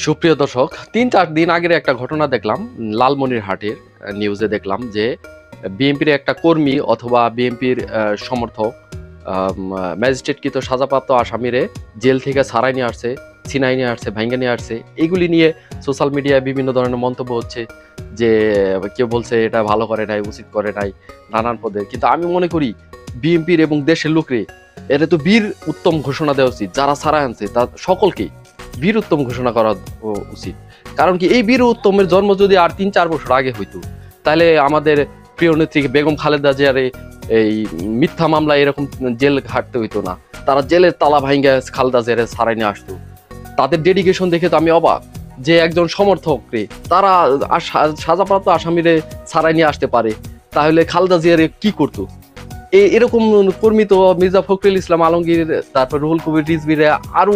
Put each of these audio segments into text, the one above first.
সুপ্রিয় দর্শক, ৩-৪ দিন আগের একটা ঘটনা দেখলাম লালমনিরহাটের নিউজে দেখলাম যে বিএনপির একটা কর্মী অথবা বিএনপির সমর্থক ম্যাজিস্ট্রেটকৃত সাজাপ্রাপ্ত আসামিরে জেল থেকে ছাড়াই নিয়ে আসছে, ছিনাই নিয়ে আসছে, ভাঙ্গা নিয়ে আসছে। এগুলি নিয়ে সোশ্যাল মিডিয়ায় বিভিন্ন ধরনের মন্তব্য হচ্ছে যে কেউ বলছে এটা ভালো করে নাই, উচিত করে নাই, নানান পদের। কিন্তু আমি মনে করি বিএনপির এবং দেশের লোকরে এটা তো বীর উত্তম ঘোষণা দেওয়া উচিত। যারা ছাড়াই আনছে তা সকলকেই বীর উত্তম ঘোষণা করা উচিত। কারণ কি, এই বীর উত্তমের জন্ম যদি আর ৩-৪ বছর আগে হইতো, তাহলে আমাদের প্রিয় নেত্রী বেগম খালেদা জিয়ারে এই মিথ্যা মামলা এরকম জেল ঘাটতে হইতো না। তারা জেলের তালা ভাঙ্গা খালেদা জিয়ারে ছাড়াই নিয়ে আসতো। তাদের ডেডিকেশন দেখে তো আমি অবাক যে একজন সমর্থক রে তারা সাজাপ্রাপ্ত আসামিরে ছাড়াই নিয়ে আসতে পারে, তাহলে খালেদা জিয়ারে কি করতো? এরকম কর্মী তো মির্জা ফখরুল ইসলাম আলমগীর, তারপর রুহুল কবির রিজভীরে আরো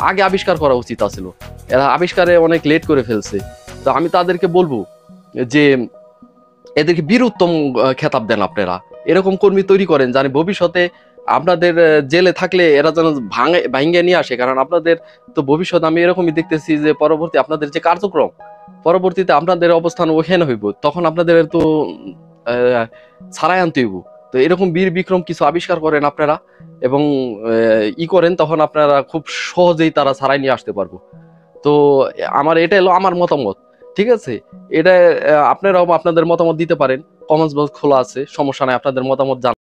আগে আবিষ্কার করা উচিত আছিল। এরা আবিষ্কারে অনেক লেট করে ফেলছে। তো আমি তাদেরকে বলবো যে এদেরকে বীর উত্তম খেতাব দেন আপনারা। এরকম কর্মী তৈরি করেন জানি ভবিষ্যতে আপনাদের জেলে থাকলে এরা যেন ভাঙ্গে নিয়ে আসে। কারণ আপনাদের তো ভবিষ্যৎ আমি এরকমই দেখতেছি যে পরবর্তী আপনাদের যে কার্যক্রম, পরবর্তীতে আপনাদের অবস্থান ওখানে হইব, তখন আপনাদের তো ছাড়াই আনতে হইব। তো এরকম বীর বিক্রম কিছু আবিষ্কার করেন আপনারা এবং করেন, তখন আপনারা খুব সহজেই তারা ছাড়াই নিয়ে আসতে পারবো। তো আমার এটা হলো আমার মতামত, ঠিক আছে? এটা আপনারাও আপনাদের মতামত দিতে পারেন, কমেন্টস বক্স খোলা আছে, সমস্যা নাই, আপনাদের মতামত